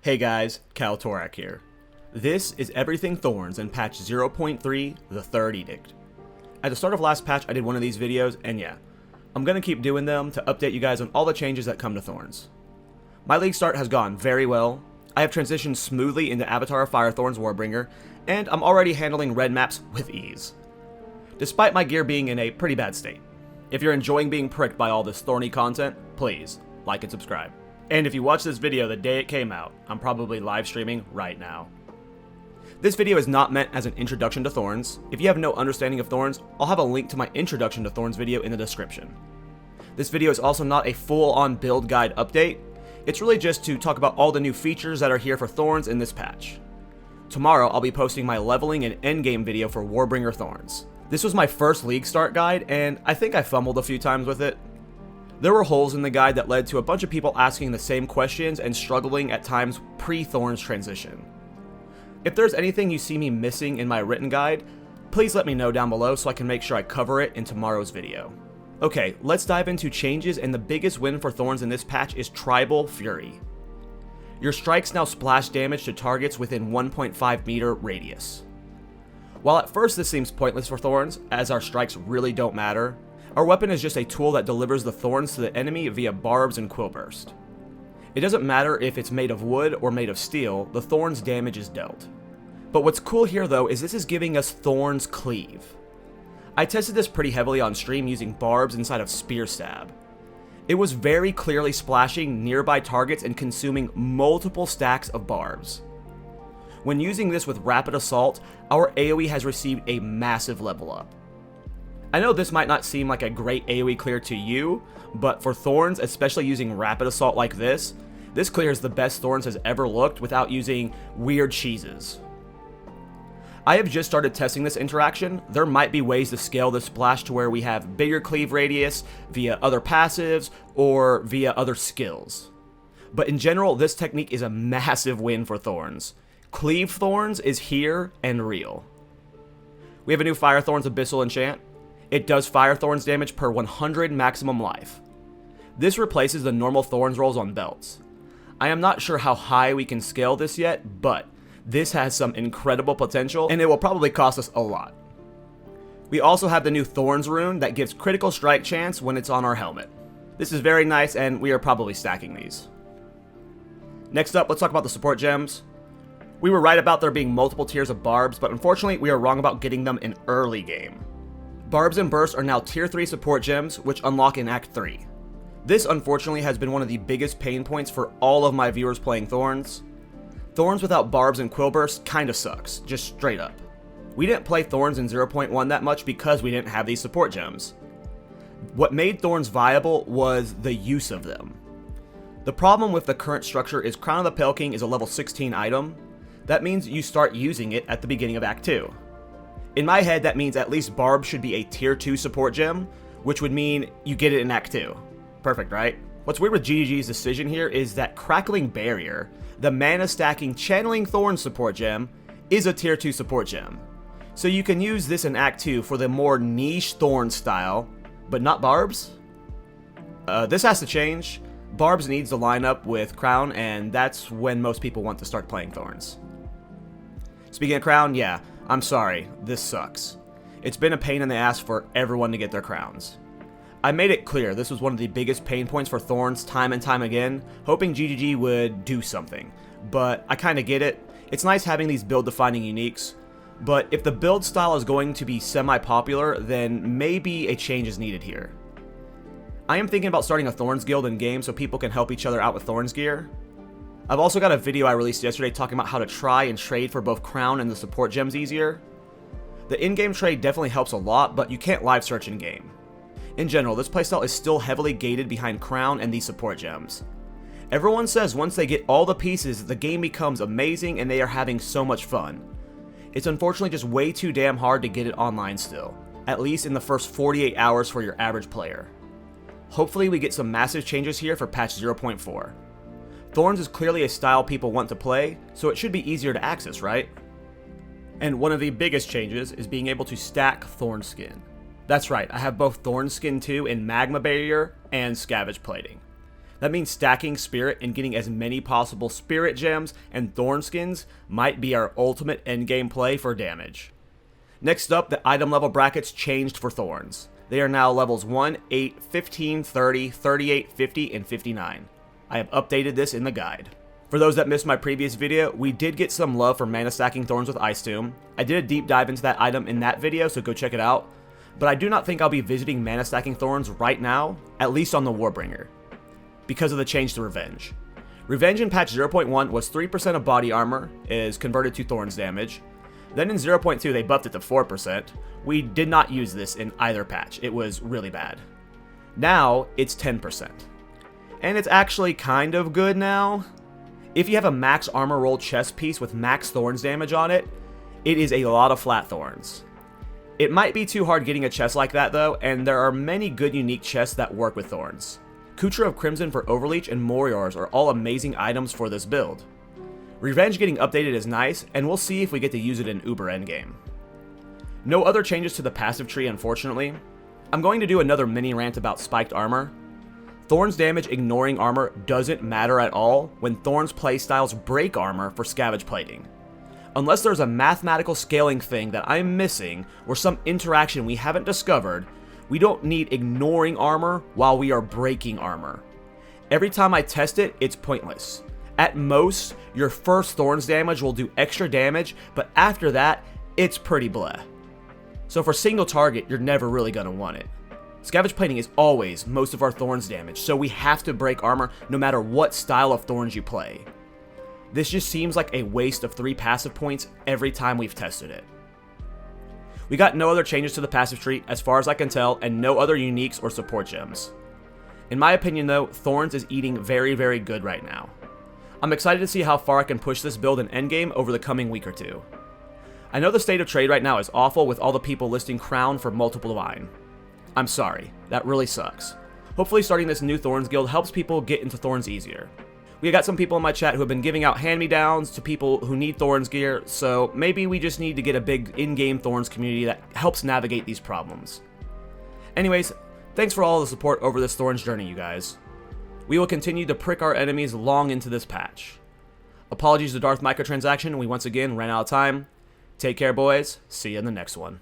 Hey guys, Kalltorak here. This is everything Thorns in patch 0.3, the third edict. At the start of last patch I did one of these videos, and yeah, I'm gonna keep doing them to update you guys on all the changes that come to Thorns. My league start has gone very well. I have transitioned smoothly into Avatar of Fire Thorns Warbringer, and I'm already handling red maps with ease. Despite my gear being in a pretty bad state. If you're enjoying being pricked by all this thorny content, please like and subscribe. And if you watch this video the day it came out, I'm probably live streaming right now. This video is not meant as an introduction to Thorns. If you have no understanding of Thorns, I'll have a link to my introduction to Thorns video in the description. This video is also not a full-on build guide update. It's really just to talk about all the new features that are here for Thorns in this patch. Tomorrow, I'll be posting my leveling and endgame video for Warbringer Thorns. This was my first league start guide, and I think I fumbled a few times with it. There were holes in the guide that led to a bunch of people asking the same questions and struggling at times pre-Thorns transition. If there's anything you see me missing in my written guide, please let me know down below so I can make sure I cover it in tomorrow's video. Okay, let's dive into changes, and the biggest win for Thorns in this patch is Tribal Fury. Your strikes now splash damage to targets within 1.5 meter radius. While at first this seems pointless for Thorns, as our strikes really don't matter, our weapon is just a tool that delivers the thorns to the enemy via barbs and quill burst. It doesn't matter if it's made of wood or made of steel, the thorns damage is dealt. But what's cool here though is this is giving us Thorns Cleave. I tested this pretty heavily on stream using barbs inside of Spear Stab. It was very clearly splashing nearby targets and consuming multiple stacks of barbs. When using this with Rapid Assault, our AoE has received a massive level up. I know this might not seem like a great AoE clear to you, but for Thorns, especially using Rapid Assault like this clear is the best Thorns has ever looked without using weird cheeses. I have just started testing this interaction. There might be ways to scale this splash to where we have bigger cleave radius via other passives or via other skills. But in general, this technique is a massive win for Thorns. Cleave Thorns is here and real. We have a new Fire Thorns Abyssal enchant. It does Fire Thorns damage per 100 maximum life. This replaces the normal Thorns rolls on belts. I am not sure how high we can scale this yet, but this has some incredible potential, and it will probably cost us a lot. We also have the new Thorns Rune that gives critical strike chance when it's on our helmet. This is very nice, and we are probably stacking these. Next up, let's talk about the support gems. We were right about there being multiple tiers of barbs, but unfortunately we are wrong about getting them in early game. Barbs and Burst are now tier 3 support gems, which unlock in Act 3. This unfortunately has been one of the biggest pain points for all of my viewers playing Thorns. Thorns without Barbs and Quill Burst kinda sucks, just straight up. We didn't play Thorns in 0.1 that much because we didn't have these support gems. What made Thorns viable was the use of them. The problem with the current structure is Crown of the Pale King is a level 16 item. That means you start using it at the beginning of Act 2. In my head, that means at least Barb should be a tier 2 support gem, which would mean you get it in Act 2. Perfect, right? What's weird with GGG's decision here is that Crackling Barrier, the mana stacking Channeling Thorns support gem, is a tier 2 support gem. So you can use this in Act 2 for the more niche Thorn style, but not Barbs? This has to change. Barbs needs to line up with Crown, and that's when most people want to start playing Thorns. Speaking of Crown, yeah, I'm sorry, this sucks. It's been a pain in the ass for everyone to get their crowns. I made it clear this was one of the biggest pain points for Thorns time and time again, hoping GGG would do something. But I kinda get it. It's nice having these build-defining uniques, but if the build style is going to be semi-popular, then maybe a change is needed here. I am thinking about starting a Thorns guild in game so people can help each other out with Thorns gear. I've also got a video I released yesterday talking about how to try and trade for both Crown and the support gems easier. The in-game trade definitely helps a lot, but you can't live search in-game. In general, this playstyle is still heavily gated behind Crown and these support gems. Everyone says once they get all the pieces, the game becomes amazing and they are having so much fun. It's unfortunately just way too damn hard to get it online still, at least in the first 48 hours for your average player. Hopefully we get some massive changes here for patch 0.4. Thorns is clearly a style people want to play, so it should be easier to access, right? And one of the biggest changes is being able to stack Thornskin. That's right, I have both Thornskin 2 in Magma Barrier and Scavenge Plating. That means stacking Spirit and getting as many possible Spirit Gems and Thornskins might be our ultimate endgame play for damage. Next up, the item level brackets changed for Thorns. They are now levels 1, 8, 15, 30, 38, 50, and 59. I have updated this in the guide. For those that missed my previous video, we did get some love for mana stacking Thorns with Icetomb. I did a deep dive into that item in that video, so go check it out. But I do not think I'll be visiting mana stacking Thorns right now, at least on the Warbringer, because of the change to Revenge. Revenge in patch 0.1 was 3% of body armor is converted to Thorns damage. Then in 0.2 they buffed it to 4%. We did not use this in either patch. It was really bad. Now it's 10%. And it's actually kind of good now. If you have a max armor roll chest piece with max Thorns damage on it, it is a lot of flat Thorns. It might be too hard getting a chest like that though, and there are many good unique chests that work with Thorns. Kutra of Crimson for Overleech and Moriors are all amazing items for this build. Revenge getting updated is nice, and we'll see if we get to use it in Uber endgame. No other changes to the passive tree, unfortunately. I'm going to do another mini rant about spiked armor. Thorns damage ignoring armor doesn't matter at all when Thorns playstyles break armor for scavenge plating. Unless there's a mathematical scaling thing that I'm missing or some interaction we haven't discovered, we don't need ignoring armor while we are breaking armor. Every time I test it, it's pointless. At most, your first Thorns damage will do extra damage, but after that, it's pretty bleh. So for single target, you're never really going to want it. Scavenge plating is always most of our Thorns damage, so we have to break armor no matter what style of Thorns you play. This just seems like a waste of 3 passive points every time we've tested it. We got no other changes to the passive tree as far as I can tell, and no other uniques or support gems. In my opinion though, Thorns is eating very, very good right now. I'm excited to see how far I can push this build in endgame over the coming week or two. I know the state of trade right now is awful with all the people listing Crown for multiple divine. I'm sorry, that really sucks. Hopefully starting this new Thorns guild helps people get into Thorns easier. We got some people in my chat who have been giving out hand-me-downs to people who need Thorns gear, so maybe we just need to get a big in-game Thorns community that helps navigate these problems. Anyways, thanks for all the support over this Thorns journey, you guys. We will continue to prick our enemies long into this patch. Apologies to Darth microtransaction, we once again ran out of time. Take care, boys. See you in the next one.